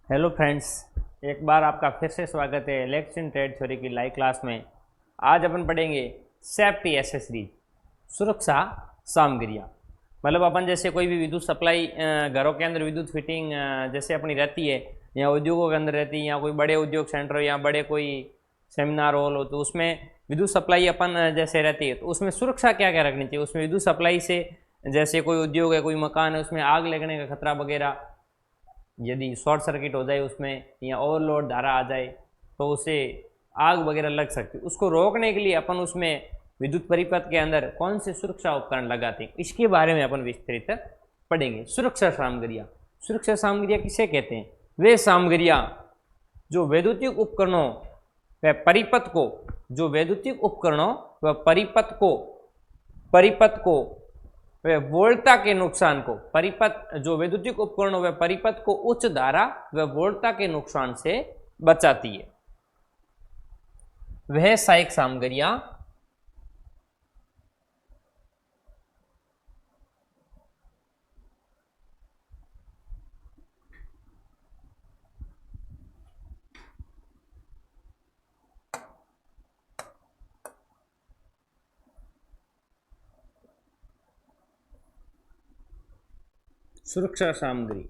Hello friends, एक बार आपका फिर से स्वागत है इलेक्ट्रिक ट्रेड थ्योरी की लाइव क्लास में। आज अपन पढ़ेंगे सेफ्टी एसेसरीज, सुरक्षा सामग्रियाँ। मतलब अपन जैसे कोई भी विद्युत सप्लाई घरों के अंदर विद्युत फिटिंग जैसे अपनी रहती है या उद्योगों के अंदर रहती है या कोई बड़े उद्योग सेंटर या बड़े कोई सेमिनार हॉल हो तो उसमें विद्युत सप्लाई अपन जैसे रहती है तो उसमें सुरक्षा क्या क्या रखनी चाहिए। उसमें विद्युत सप्लाई से जैसे कोई उद्योग है, कोई मकान है, उसमें आग लगने का खतरा वगैरह, यदि शॉर्ट सर्किट हो जाए उसमें या ओवरलोड धारा आ जाए तो उसे आग वगैरह लग सकती है। उसको रोकने के लिए अपन उसमें विद्युत परिपथ के अंदर कौन से सुरक्षा उपकरण लगाते हैं, इसके बारे में अपन विस्तृत पढ़ेंगे। सुरक्षा सामग्रियाँ, सुरक्षा सामग्रियाँ किसे कहते हैं? वे सामग्रियाँ जो वैद्युतिक उपकरणों व परिपथ को जो वैद्युतिक उपकरणों व परिपथ को व वोल्टता के नुकसान को परिपथ जो वैद्युतिक उपकरणों व परिपथ को उच्च धारा व वोल्टता के नुकसान से बचाती है, वह सहायक सामग्रियां सुरक्षा सामग्री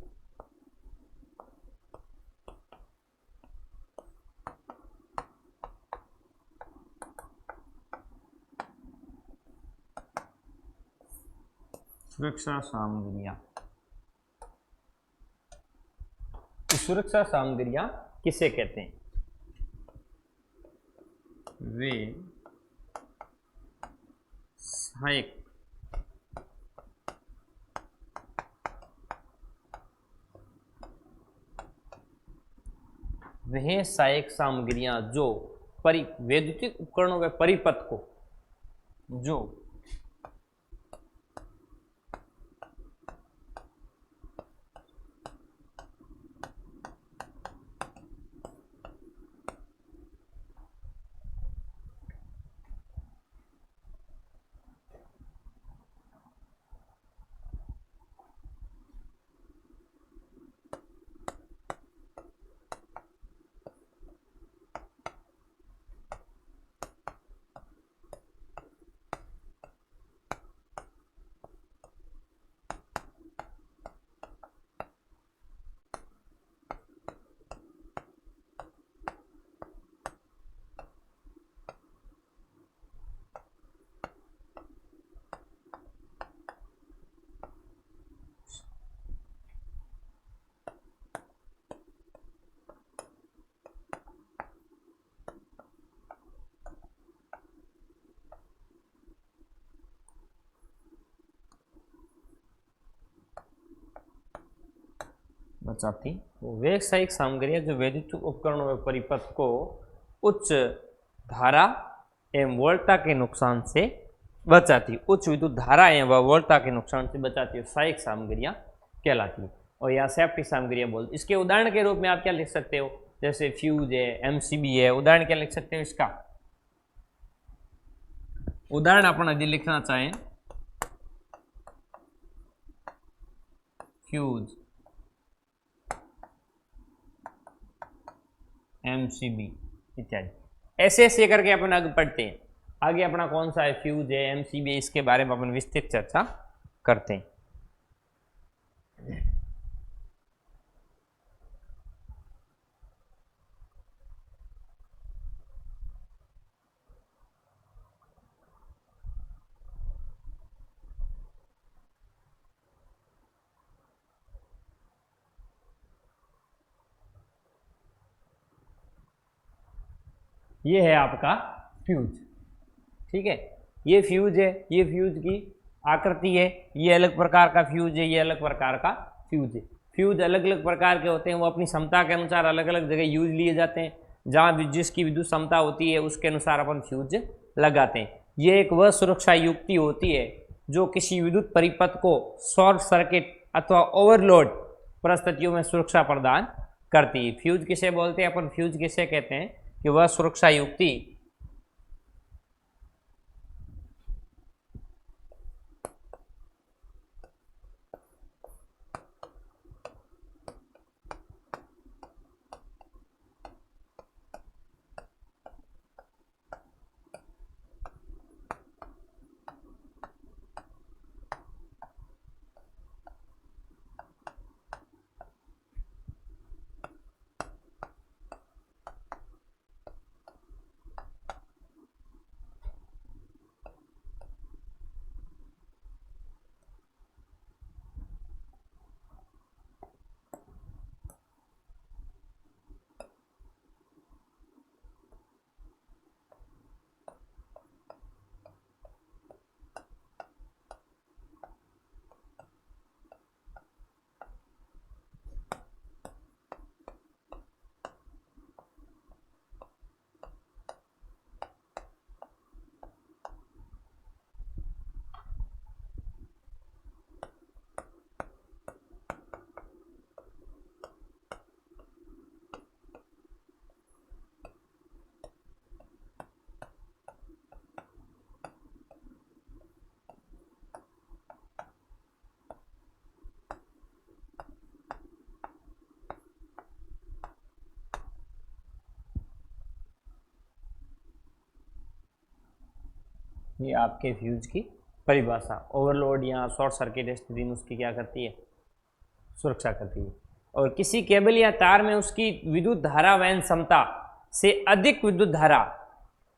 सुरक्षा सामग्रियां सुरक्षा सामग्रियां किसे कहते हैं? वे सहायक वह सहायक सामग्रियां जो वैद्युतिक उपकरणों व परिपथ को जो बचाती, तो वे सहायक सामग्रियां जो वैद्युतिक उपकरणों व परिपथ को उच्च धारा एवं वोल्टता के नुकसान से बचाती, उच्च विद्युत धारा एवं वोल्टता के नुकसान से बचाती है, सहायक सामग्रियां कहलाती है। और यहाँ सेफ्टी सामग्रियां बोलते। इसके उदाहरण के रूप में आप क्या लिख सकते हो? जैसे फ्यूज है, एमसीबी है। उदाहरण क्या लिख सकते हो इसका? उदाहरण अपन यदि लिखना चाहें, फ्यूज, एमसीबी इत्यादि, ऐसे ऐसे करके अपन आगे पढ़ते हैं। आगे अपना कौन सा है, फ्यूज है, एमसीबी, इसके बारे में अपन विस्तृत चर्चा करते हैं। ये है आपका फ्यूज, ठीक है। ये फ्यूज है, ये फ्यूज की आकृति है, ये अलग प्रकार का फ्यूज है, ये अलग प्रकार का फ्यूज है। फ्यूज अलग अलग प्रकार के होते हैं, वो अपनी क्षमता के अनुसार अलग अलग जगह यूज लिए जाते हैं। जहाँ भी जिसकी विद्युत क्षमता होती है उसके अनुसार अपन फ्यूज लगाते हैं। ये एक वह सुरक्षा युक्ति होती है जो किसी विद्युत परिपथ को शॉर्ट सर्किट अथवा ओवरलोड परिस्थितियों में सुरक्षा प्रदान करती है। फ्यूज किसे बोलते हैं अपन? फ्यूज किसे कहते हैं कि वह सुरक्षा युक्ति ये आपके फ्यूज की परिभाषा। ओवरलोड या शॉर्ट सर्किट स्थिति में उसकी क्या करती है, सुरक्षा करती है। और किसी केबल या तार में उसकी विद्युत धारा वहन क्षमता से अधिक विद्युत धारा,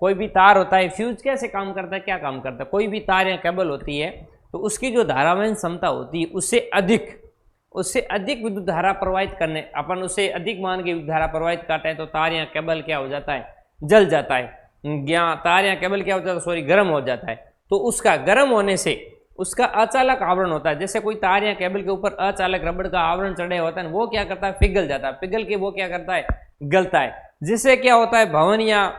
कोई भी तार होता है, फ्यूज कैसे काम करता है, क्या काम करता है, कोई भी तार या केबल होती है तो उसकी जो धारा वहन क्षमता होती है उससे अधिक विद्युत धारा प्रवाहित करने, अपन उससे अधिक मान के विद्युत धारा प्रवाहित करते हैं तो तार या केबल क्या हो जाता है, जल जाता है, या तार या केबल क्या हो जाता है, सॉरी गर्म हो जाता है। तो उसका गर्म होने से उसका अचालक आवरण होता है, जैसे कोई तार या केबल के ऊपर अचालक रबड़ का आवरण चढ़े होता है, वो क्या करता है, पिघल जाता है, पिघल के वो क्या करता है, गलता है, जिससे क्या होता है, भवन या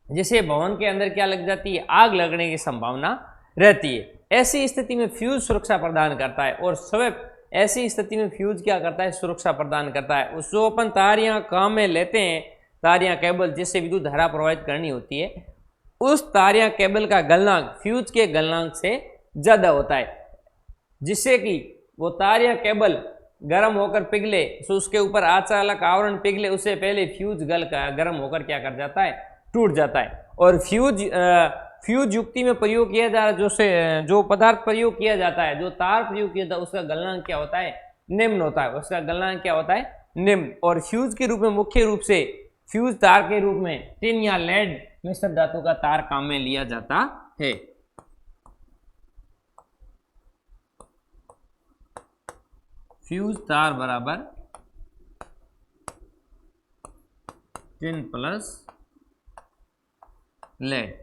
जिसे भवन के अंदर क्या लग जाती है, आग लगने की संभावना रहती है। ऐसी स्थिति में फ्यूज सुरक्षा प्रदान करता है। और स्वयं ऐसी स्थिति में फ्यूज क्या करता है, सुरक्षा प्रदान करता है। उस जो अपन तार या काम में लेते हैं, तार या केबल जिससे विद्युत धारा प्रवाहित करनी होती है, उस तार या केबल का गलनांक फ्यूज के गलनांक से ज्यादा होता है, जिससे कि वो तार या केबल गर्म होकर पिघले, तो उसके ऊपर अचालक आवरण पिघले उससे पहले फ्यूज गर्म होकर क्या कर जाता है, टूट जाता है। और फ्यूज युक्ति में प्रयोग किया जा रहा जो पदार्थ प्रयोग किया जाता है, जो तार प्रयोग किया जाता है, उसका गलनांक क्या होता है, निम्न होता है, उसका गलनांक क्या होता है, निम्न। और फ्यूज के रूप में मुख्य रूप से फ्यूज तार के रूप में टिन या लेड मिश्र धातु का तार काम में लिया जाता है। फ्यूज तार बराबर टिन प्लस लेड,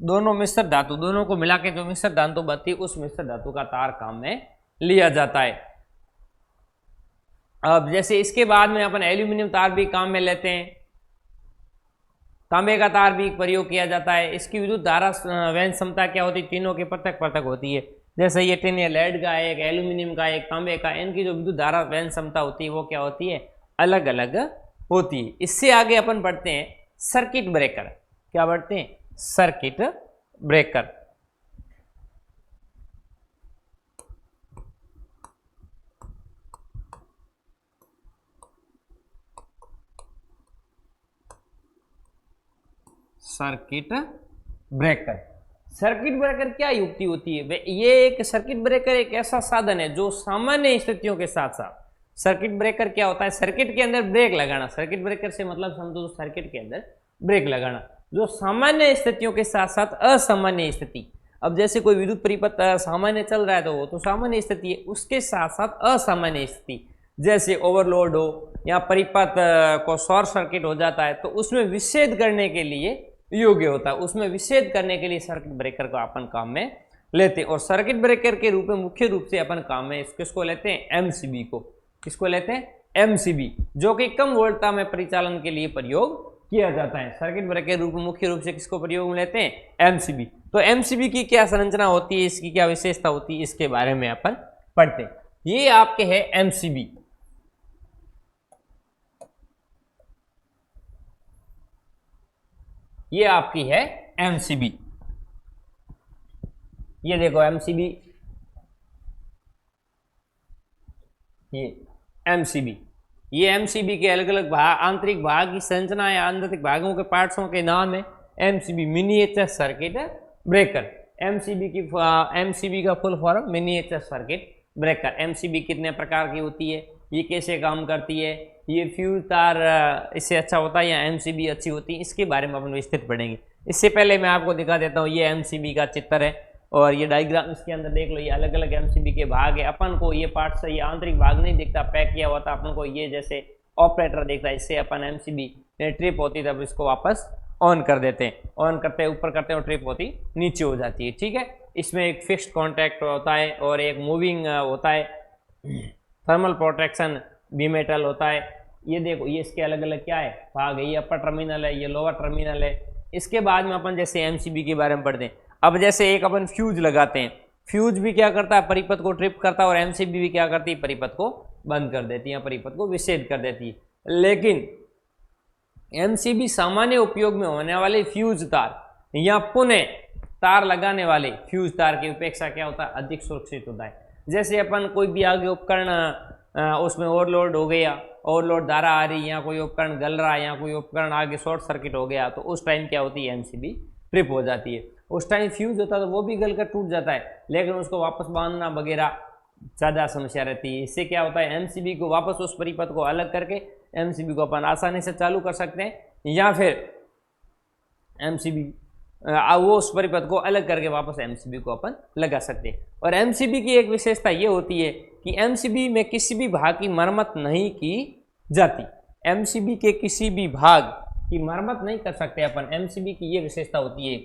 दोनों मिश्र धातु, दोनों को मिला के जो मिश्र धातु बनती है उस मिश्र धातु का तार काम में लिया जाता है। अब जैसे इसके बाद में अपन एल्यूमिनियम तार भी काम में लेते हैं, तांबे का तार भी प्रयोग किया जाता है। इसकी विद्युत धारा वहन क्षमता क्या होती है, तीनों की पृथक पृथक होती है। जैसे ये टिन या लेड का, एक एल्यूमिनियम का, एक तांबे का, इनकी जो विद्युत धारा वहन क्षमता होती है वो क्या होती है, अलग अलग होती है। इससे आगे अपन पढ़ते हैं सर्किट ब्रेकर। क्या पढ़ते हैं, circuit breaker. Circuit breaker, circuit breaker क्या युक्ति होती है, ये एक सर्किट ब्रेकर एक ऐसा साधन है जो सामान्य स्थितियों के साथ साथ, सर्किट ब्रेकर क्या होता है, सर्किट के अंदर ब्रेक लगाना। सर्किट ब्रेकर से मतलब समझो सर्किट के अंदर ब्रेक लगाना, जो सामान्य स्थितियों के साथ साथ असामान्य स्थिति, अब जैसे कोई विद्युत परिपथ सामान्य चल रहा है तो वो तो सामान्य स्थिति है, उसके साथ साथ असामान्य स्थिति, जैसे ओवरलोड हो या परिपथ को शॉर्ट सर्किट हो जाता है तो उसमें विच्छेद करने के लिए योग्य होता है, उसमें विच्छेद करने के लिए सर्किट ब्रेकर को अपन काम में लेते हैं। और सर्किट ब्रेकर के रूप में मुख्य रूप से अपन काम में किसको लेते हैं, एमसीबी को। किसको लेते हैं, एमसीबी, जो कि कम वोल्टता में परिचालन के लिए प्रयोग किया जाता है। सर्किट ब्रेकर के रूप में मुख्य रूप से किसको प्रयोग में लेते हैं, एमसीबी। तो एमसीबी की क्या संरचना होती है, इसकी क्या विशेषता होती है, इसके बारे में अपन पढ़ते हैं। ये आपके है एमसीबी, ये आपकी है एमसीबी। ये देखो एमसीबी, ये एमसीबी, ये एमसीबी के अलग अलग भाग, आंतरिक भाग की संरचना या आंतरिक भागों के पार्ट्सों के नाम है MCB, miniature circuit breaker. MCB का full form miniature circuit breaker. MCB कितने प्रकार की होती है, ये कैसे काम करती है, ये फ्यूज तार इससे अच्छा होता है या एमसीबी अच्छी होती है, इसके बारे में अपन विस्तृत पढ़ेंगे। इससे पहले मैं आपको दिखा देता हूँ, ये एमसीबी का चित्र है और ये डायग्राम इसके अंदर देख लो, ये अलग अलग एमसीबी के भाग है। अपन को ये पार्ट से ये आंतरिक भाग नहीं दिखता, पैक किया हुआ था, अपन को ये जैसे ऑपरेटर दिखता है, इससे अपन एमसीबी ट्रिप होती है तब इसको वापस ऑन कर देते हैं, ऑन करते हैं ऊपर करते हैं और ट्रिप होती नीचे हो जाती है, ठीक है। इसमें एक फिक्स्ड कॉन्टैक्ट होता है और एक मूविंग होता है, थर्मल प्रोटेक्शन बी मेटल होता है। ये देखो ये इसके अलग अलग क्या है भाग है, ये अपर टर्मिनल है, ये लोअर टर्मिनल है। इसके बाद में अपन जैसे एमसीबी के बारे में पढ़ते हैं। अब जैसे एक अपन फ्यूज लगाते हैं, फ्यूज भी क्या करता है, परिपथ को ट्रिप करता है, और एमसीबी भी क्या करती है, परिपथ को बंद कर देती है, परिपथ को विच्छेद कर देती है। लेकिन एमसीबी सामान्य उपयोग में होने वाले फ्यूज तार या पुनः तार लगाने वाले फ्यूज तार की अपेक्षा क्या होता है, अधिक सुरक्षित होता है। जैसे अपन कोई भी आगे उपकरण उसमें ओवरलोड हो गया, ओवरलोड धारा आ रही, या कोई उपकरण गल रहा है, या कोई उपकरण आगे शॉर्ट सर्किट हो गया, तो उस टाइम क्या होती है, एमसीबी ट्रिप हो जाती है। उस टाइम फ्यूज होता है तो वो भी गलकर टूट जाता है, लेकिन उसको वापस बांधना वगैरह ज़्यादा समस्या रहती है। इससे क्या होता है, एमसीबी को वापस उस परिपथ को अलग करके एमसीबी को अपन आसानी से चालू कर सकते हैं, या फिर एमसीबी वो उस परिपथ को अलग करके वापस एमसीबी को अपन लगा सकते हैं। और एमसीबी की एक विशेषता ये होती है कि एमसीबी में किसी भी भाग की मरम्मत नहीं की जाती। एमसीबी के किसी भी भाग की मरम्मत नहीं कर सकते अपन, एमसीबी की ये विशेषता होती है।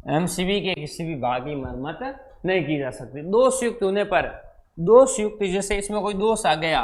एमसीबी के किसी भी भाग की मरम्मत नहीं की जा सकती। दोष युक्त होने पर, दोष युक्त जैसे इसमें कोई दोष आ गया,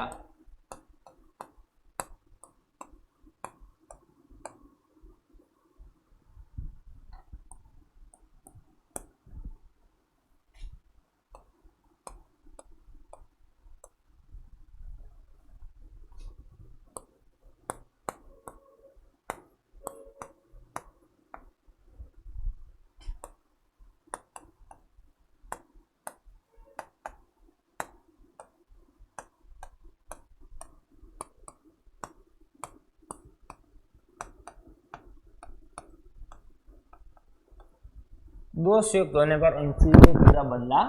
दोष युक्त होने पर इन चीजों का बदला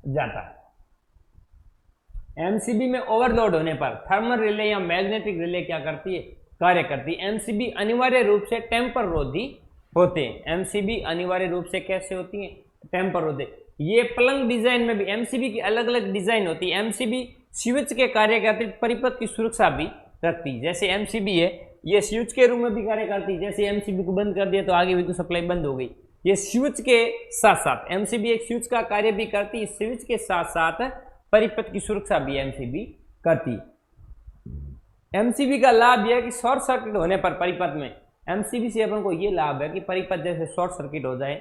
जाता है। एमसीबी में ओवरलोड होने पर थर्मल रिले या मैग्नेटिक रिले क्या करती है, कार्य करती है। एमसीबी अनिवार्य रूप से टेम्पर रोधी होते हैं। एमसीबी अनिवार्य रूप से कैसे होती है, टेम्पर रोधी। ये प्लंग डिजाइन में भी एमसीबी की अलग अलग डिजाइन होती है। एमसीबी स्विच के कार्य के अतिरिक्त परिपथ की सुरक्षा भी रखती है। जैसे एमसीबी है, ये स्विच के रूप में भी कार्य करती है। जैसे एमसीबी को बंद कर दिया तो आगे विद्युत सप्लाई बंद हो गई। ये स्विच के साथ साथ एमसीबी एक स्विच का कार्य भी करती है, स्विच के साथ साथ परिपथ की सुरक्षा भी एमसीबी करती है। एमसीबी का लाभ यह है कि शॉर्ट सर्किट होने पर परिपथ में, एमसीबी से अपन को ये लाभ है कि परिपथ जैसे शॉर्ट सर्किट हो जाए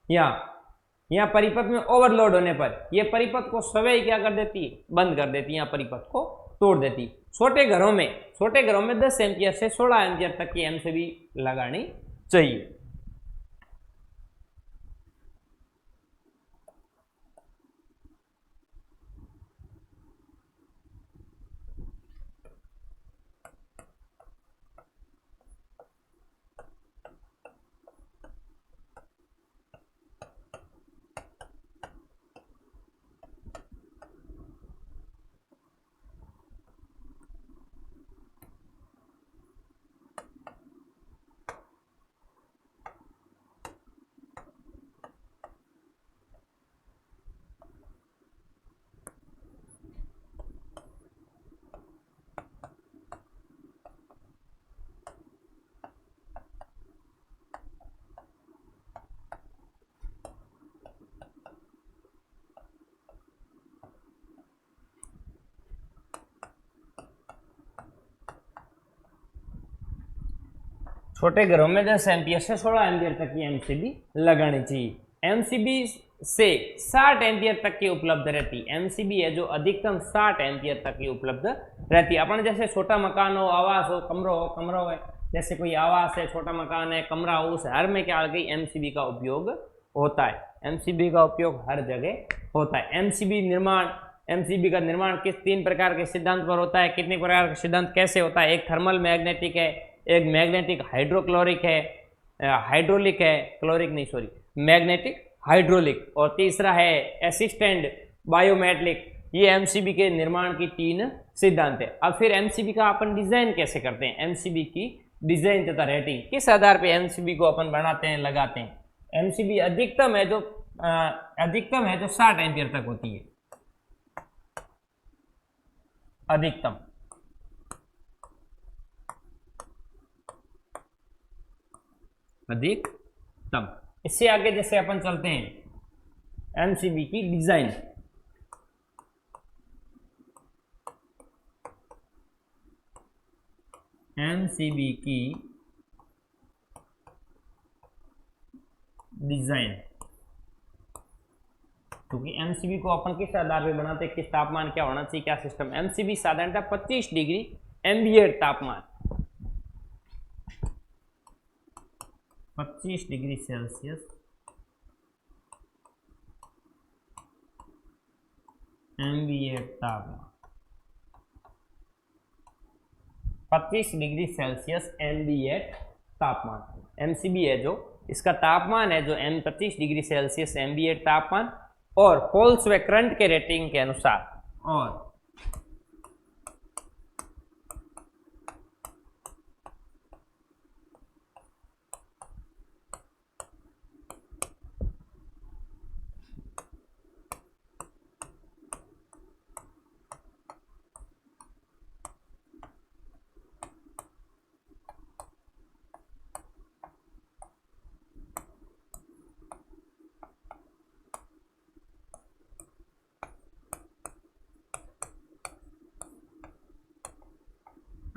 या परिपथ में ओवरलोड होने पर ये परिपथ को स्वयं क्या कर देती है, बंद कर देती है या परिपथ को तोड़ देती। छोटे घरों में 10 एम्पियर से 16 एम्पियर तक की एमसीबी लगानी चाहिए। छोटे घरों में 10 एम्पियर से 16 एम्पियर तक की एमसीबी लगानी चाहिए। एमसीबी से 60 एम्पियर तक की उपलब्ध रहती। एमसीबी है जो अधिकतम 60 एम्पियर तक की उपलब्ध रहती है। अपन जैसे छोटा मकान हो, आवास हो, कमरा हो, जैसे कोई आवास है, छोटा मकान है, कमरा हो, उस हर में क्या आ गई, एमसीबी का उपयोग होता है। एमसीबी का उपयोग हर जगह होता है। एमसीबी का निर्माण किस 3 प्रकार के सिद्धांत पर होता है। कितने प्रकार का सिद्धांत कैसे होता है, एक थर्मल मैग्नेटिक है, एक मैग्नेटिक हाइड्रोक्लोरिक है, हाइड्रोलिक है, क्लोरिक नहीं सॉरी, मैग्नेटिक हाइड्रोलिक, और तीसरा है असिस्टेंट बायोमेट्रिक। ये एमसीबी के निर्माण की 3 सिद्धांत है। अब फिर एमसीबी का अपन डिजाइन कैसे करते हैं, एमसीबी की डिजाइन तथा रेटिंग किस आधार पे एमसीबी को अपन बनाते हैं, लगाते हैं। एमसीबी अधिकतम है जो 60 एम्पियर तक होती है। अधिकतम। इससे आगे जैसे अपन चलते हैं एमसीबी की डिजाइन। एमसीबी की डिजाइन क्योंकि एमसीबी को अपन किस आधार पे बनाते हैं, किस तापमान क्या होना चाहिए, क्या सिस्टम। एमसीबी साधारणतः 25 डिग्री एम्बिएट तापमान, 25 डिग्री सेल्सियस एम्बिएट तापमान, 25 डिग्री सेल्सियस एम्बिएट तापमान एमसीबी है जो इसका तापमान है, जो 25 डिग्री सेल्सियस एम्बिएट तापमान, और पोल्स व करंट के रेटिंग के अनुसार, और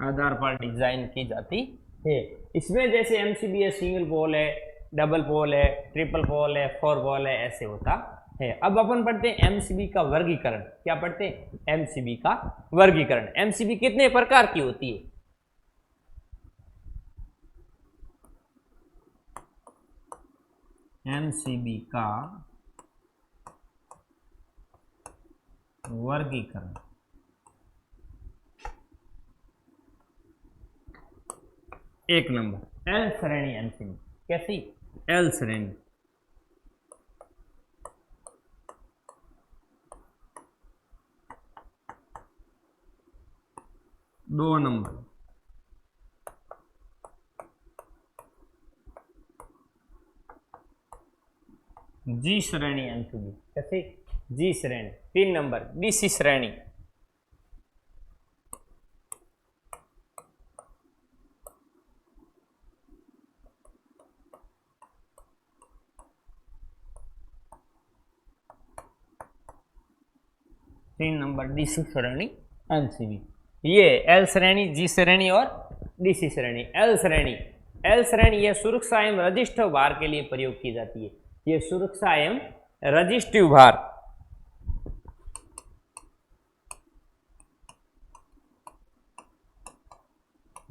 आधार पर डिजाइन की जाती है। इसमें जैसे एमसीबी है, सिंगल पोल है, डबल पोल है, ट्रिपल पोल है, 4 पोल है, ऐसे होता है। अब अपन पढ़ते हैं एमसीबी का वर्गीकरण। क्या पढ़ते हैं? एमसीबी का वर्गीकरण। एमसीबी कितने प्रकार की होती है? एमसीबी का वर्गीकरण। एक नंबर एल श्रेणी एमसीबी। कैसी? एल श्रेणी। दो नंबर जी श्रेणी एमसीबी। कैसी? जी श्रेणी। 3 नंबर डीसी श्रेणी। तीन नंबर डीसी श्रेणी एमसीबी। ये एल श्रेणी, जी श्रेणी और डीसी श्रेणी। एल श्रेणी, एल श्रेणी ये सुरक्षा एवं रजिस्टिव भार के लिए प्रयोग की जाती है। ये सुरक्षा एवं रजिस्टिव भार,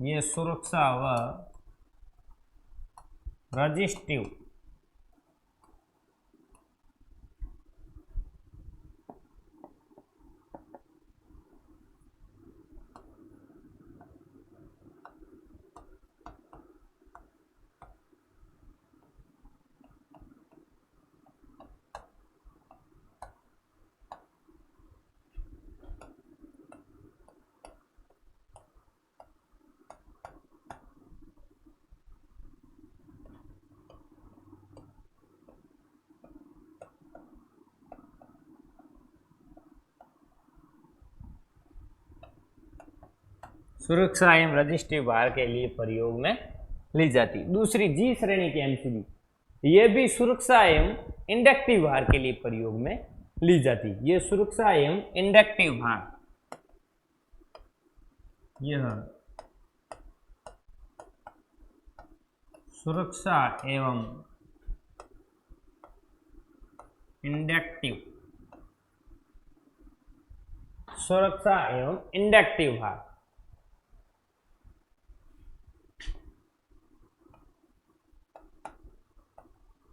ये सुरक्षा व रजिस्टिव सुरक्षा एवं रजिस्टिव भार के लिए प्रयोग में ली जाती। दूसरी जी श्रेणी की एमसीबी, ये भी सुरक्षा एवं इंडक्टिव भार के लिए प्रयोग में ली जाती। ये सुरक्षा एवं इंडक्टिव भार, यह सुरक्षा एवं इंडक्टिव, सुरक्षा एवं इंडक्टिव भार,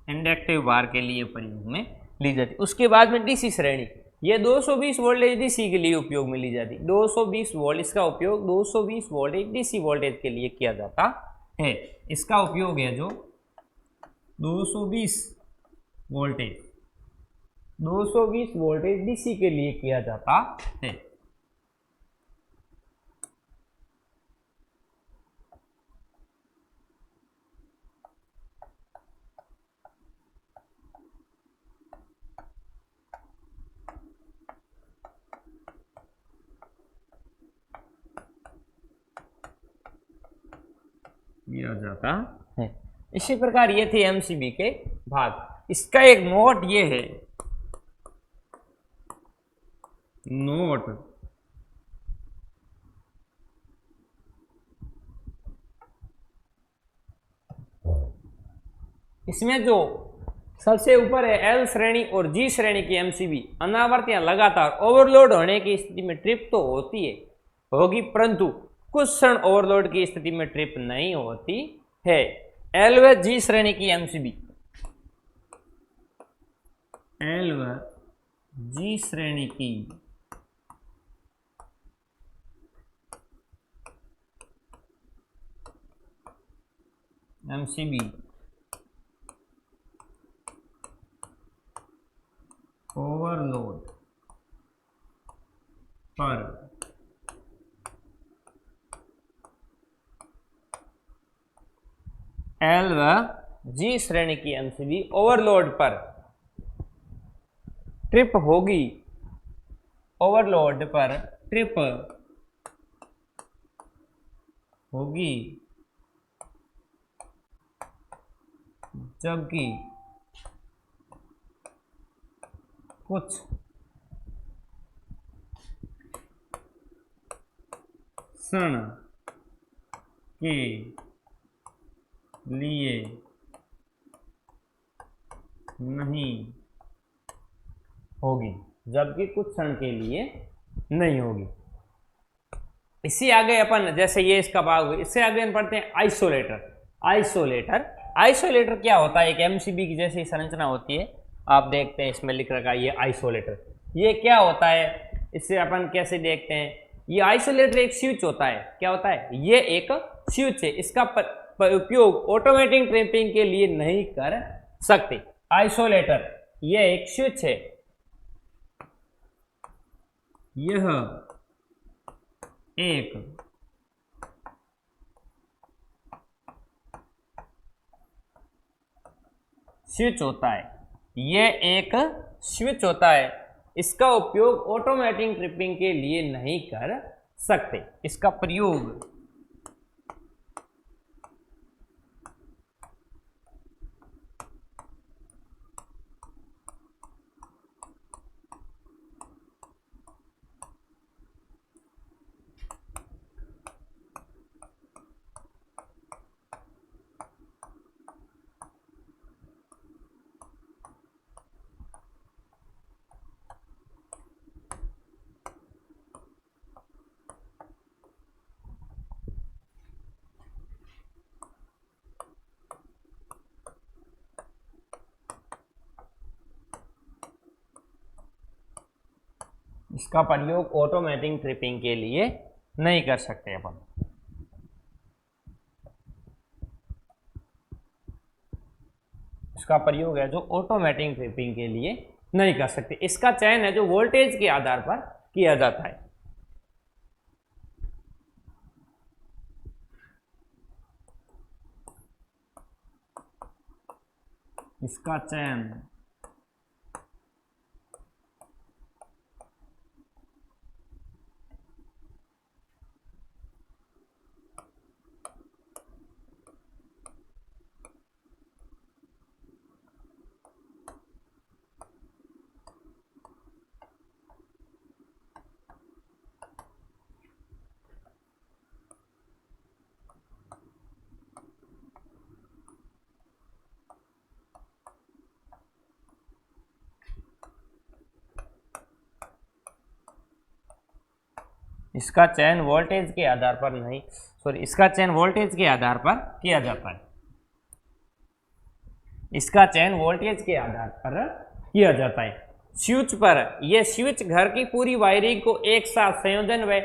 इंडक्टिव भार के लिए प्रयोग में ली जाती। उसके बाद में डीसी श्रेणी, ये 220 वोल्टेज डीसी के लिए उपयोग में ली जाती। 220 वोल्ट, इसका उपयोग 220 वोल्टेज डीसी वोल्टेज के लिए किया जाता है। इसका उपयोग है जो 220 वोल्टेज, 220 वोल्टेज डीसी के लिए किया जाता है। किया जाता है। इसी प्रकार ये थे एमसीबी के भाग। इसका एक नोट ये है, नोट इसमें जो सबसे ऊपर है एल श्रेणी और जी श्रेणी की एमसीबी अनावर्त या लगातार ओवरलोड होने की स्थिति में ट्रिप तो होगी, परंतु कुछ क्षण ओवरलोड की स्थिति में ट्रिप नहीं होती है। एल व जी श्रेणी की एमसीबी, एल व जी श्रेणी की एमसीबी ओवरलोड पर एल व जी श्रेणी की एमसीबी ओवरलोड पर ट्रिप होगी, ओवरलोड पर ट्रिप होगी, जबकि कुछ क्षण के लिए नहीं होगी, जबकि कुछ क्षण के लिए नहीं होगी। इससे आगे अपन, जैसे ये इसका भाग हुआ, इससे आगे हम पढ़ते हैं आइसोलेटर। आइसोलेटर क्या होता है? एक एमसीबी की जैसी संरचना होती है, आप देखते हैं इसमें लिख रखा है ये आइसोलेटर। ये क्या होता है, इससे अपन कैसे देखते हैं? ये आइसोलेटर एक स्विच होता है। क्या होता है? ये एक स्विच है। इसका उपयोग ऑटोमेटिक ट्रिपिंग के लिए नहीं कर सकते। आइसोलेटर ये एक स्विच है, यह एक स्विच होता है, ये एक स्विच होता है। इसका उपयोग ऑटोमेटिक ट्रिपिंग के लिए नहीं कर सकते। इसका प्रयोग इसका प्रयोग ऑटोमेटिक ट्रिपिंग के लिए नहीं कर सकते अपन। इसका प्रयोग है जो ऑटोमेटिक ट्रिपिंग के लिए नहीं कर सकते। इसका चयन है जो वोल्टेज के आधार पर किया जाता है। इसका चयन इसका चयन वोल्टेज के आधार पर नहीं, इसका चयन वोल्टेज के आधार पर किया जाता है। इसका चयन वोल्टेज के आधार पर किया जाता है। स्विच पर यह स्विच घर की पूरी वायरिंग को एक साथ संयोजन व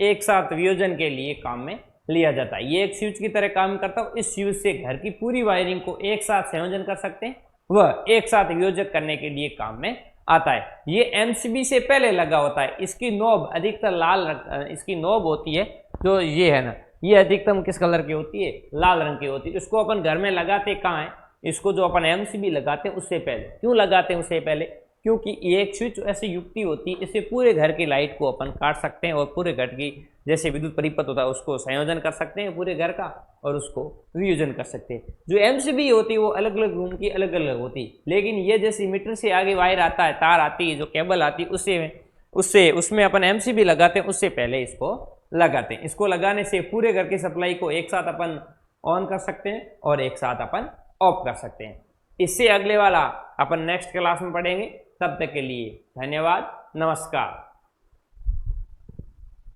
एक साथ वियोजन के लिए काम में लिया जाता है। ये एक स्विच की तरह काम करता है। इस स्विच से घर की पूरी वायरिंग को एक साथ संयोजन कर सकते हैं, वह एक साथ वियोजक करने के लिए काम में आता है। ये एमसीबी से पहले लगा होता है। इसकी नोब अधिकतर लाल, इसकी नोब होती है जो ये है ना, ये अधिकतम किस कलर की होती है? लाल रंग की होती है। इसको अपन घर में लगाते कहाँ है? इसको जो अपन एमसीबी लगाते हैं उससे पहले। क्यों लगाते हैं उससे पहले? क्योंकि ये एक स्विच ऐसी युक्ति होती है, इससे पूरे घर की लाइट को अपन काट सकते हैं और पूरे घर की जैसे विद्युत परिपथ होता है उसको संयोजन कर सकते हैं पूरे घर का, और उसको वियोजन कर सकते हैं। जो एमसीबी होती है वो अलग अलग रूम की अलग अलग होती है, लेकिन ये जैसे मीटर से आगे वायर आता है, तार आती है, जो केबल आती है, उससे उसमें अपन एमसीबी लगाते हैं, उससे पहले इसको लगाते हैं। इसको लगाने से पूरे घर की सप्लाई को एक साथ अपन ऑन कर सकते हैं और एक साथ अपन ऑफ कर सकते हैं। इससे अगले वाला अपन नेक्स्ट क्लास में पढ़ेंगे। तब तक के लिए धन्यवाद, नमस्कार।